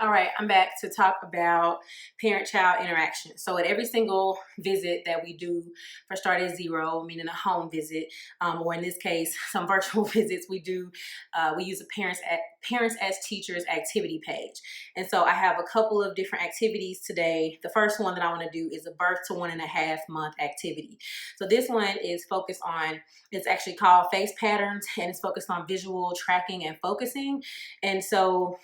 All right, I'm back to talk about parent-child interaction. So at every single visit that we do for Start at Zero, meaning a home visit, or in this case, some virtual visits, we use a parents as teachers activity page. And so I have a couple of different activities today. The first one that I want to do is a birth to 1.5 month activity. So this one is focused on, it's actually called face patterns, and it's focused on visual tracking and focusing. And so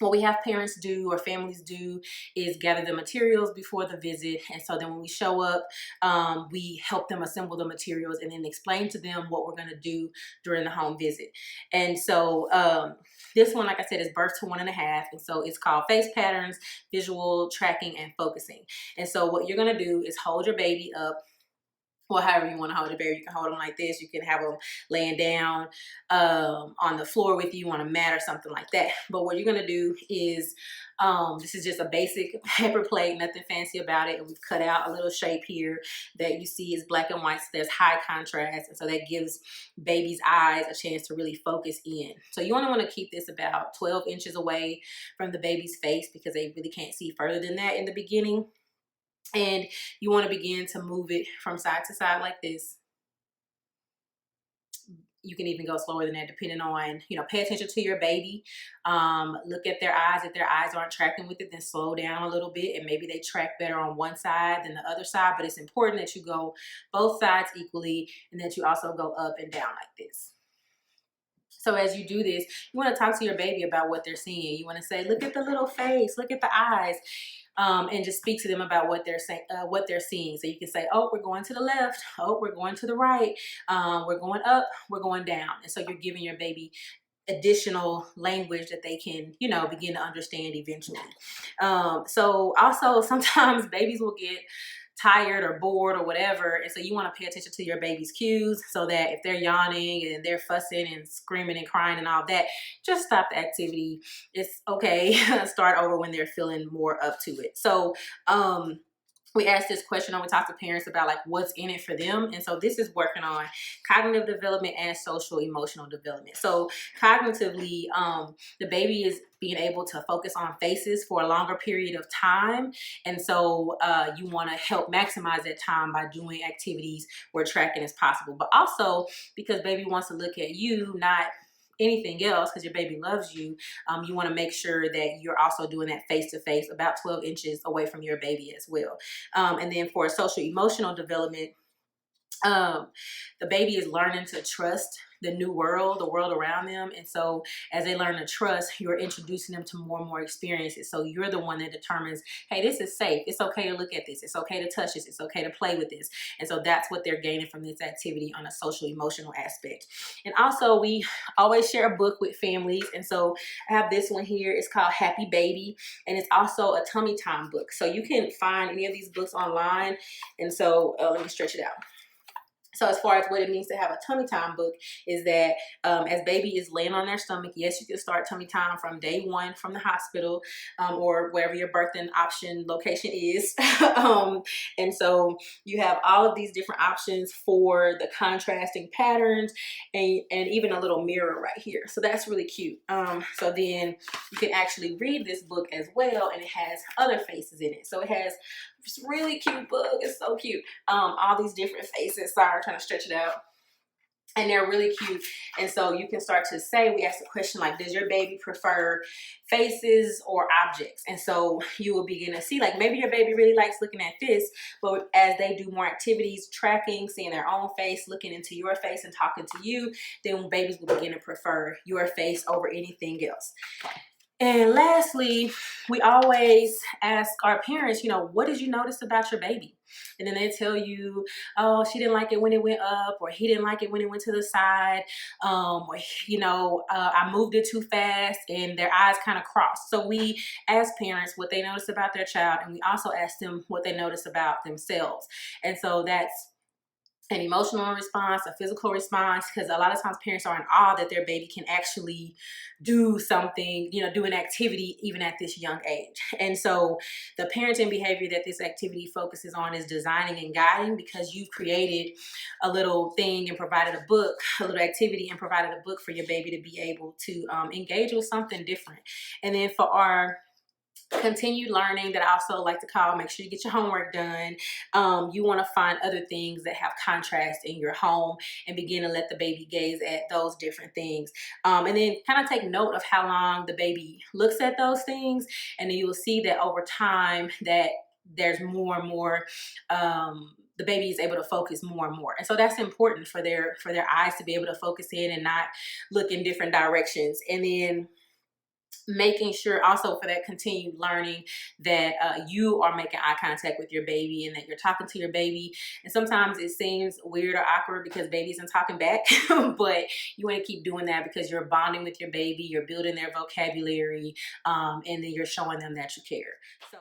what we have parents do or families do is gather the materials before the visit. And so then when we show up, we help them assemble the materials and then explain to them what we're going to do during the home visit. And so this one, like I said, is birth to 1.5. And so it's called face patterns, visual tracking, and focusing. And so what you're going to do is hold your baby up, well, however you want to hold a baby. You can hold them like this. You can have them laying down on the floor with you on a mat or something like that. But what you're going to do is, this is just a basic paper plate, nothing fancy about it. And we've cut out a little shape here that you see is black and white. So there's high contrast. And so that gives baby's eyes a chance to really focus in. So you only want to keep this about 12 inches away from the baby's face because they really can't see further than that in the beginning. And you want to begin to move it from side to side like this. You can even go slower than that depending on, pay attention to your baby. Look at their eyes. If their eyes aren't tracking with it, then slow down a little bit and maybe they track better on one side than the other side. But it's important that you go both sides equally and that you also go up and down like this. So as you do this, you want to talk to your baby about what they're seeing. You want to say, look at the little face, look at the eyes. And just speak to them about what they're saying, what they're seeing. So you can say, "Oh, we're going to the left. Oh, we're going to the right. We're going up. We're going down." And so you're giving your baby additional language that they can, begin to understand eventually. So also sometimes babies will get tired or bored or whatever, and so you want to pay attention to your baby's cues so that if they're yawning and they're fussing and screaming and crying and all that, just stop the activity. It's okay. Start over when they're feeling more up to it. So we asked this question and we talked to parents about like what's in it for them. And so this is working on cognitive development and social emotional development. So cognitively, the baby is being able to focus on faces for a longer period of time. And so you want to help maximize that time by doing activities where tracking is possible. But also because baby wants to look at you, not anything else, because your baby loves you, you want to make sure that you're also doing that face-to-face about 12 inches away from your baby as well. And then for social emotional development, the baby is learning to trust the new world, the world around them. And so as they learn to trust, you're introducing them to more and more experiences. So you're the one that determines, hey, this is safe. It's okay to look at this. It's okay to touch this. It's okay to play with this. And so that's what they're gaining from this activity on a social emotional aspect. And also we always share a book with families. And so I have this one here. It's called Happy Baby. And it's also a tummy time book. So you can find any of these books online. And so let me stretch it out. So as far as what it means to have a tummy time book is that as baby is laying on their stomach, yes, you can start tummy time from day one from the hospital or wherever your birthing option location is. And so you have all of these different options for the contrasting patterns and even a little mirror right here. So that's really cute. So then you can actually read this book as well, and it has other faces in it. So it has this really cute book. It's so cute. All these different faces. Sorry, I'm trying to stretch it out. And they're really cute. And so you can start to say, we asked a question like, does your baby prefer faces or objects? And so you will begin to see, like, maybe your baby really likes looking at this, but as they do more activities, tracking, seeing their own face, looking into your face and talking to you, then babies will begin to prefer your face over anything else. And lastly, we always ask our parents, what did you notice about your baby? And then they tell you, oh, she didn't like it when it went up, or he didn't like it when it went to the side, or, I moved it too fast, and their eyes kind of crossed. So we ask parents what they notice about their child, and we also ask them what they notice about themselves. And so that's an emotional response, a physical response, because a lot of times parents are in awe that their baby can actually do something, you know, do an activity even at this young age. And so the parenting behavior that this activity focuses on is designing and guiding, because you've created a little thing and provided a book, a little activity, and provided a book for your baby to be able to engage with something different. And then for our continued learning, that I also like to call, make sure you get your homework done. You want to find other things that have contrast in your home and begin to let the baby gaze at those different things. And then kind of take note of how long the baby looks at those things. And then you will see that over time that there's more and more, the baby is able to focus more and more. And so that's important for their eyes to be able to focus in and not look in different directions. And then making sure also for that continued learning that you are making eye contact with your baby and that you're talking to your baby. And sometimes it seems weird or awkward because baby isn't talking back, but you want to keep doing that because you're bonding with your baby, you're building their vocabulary, and then you're showing them that you care. So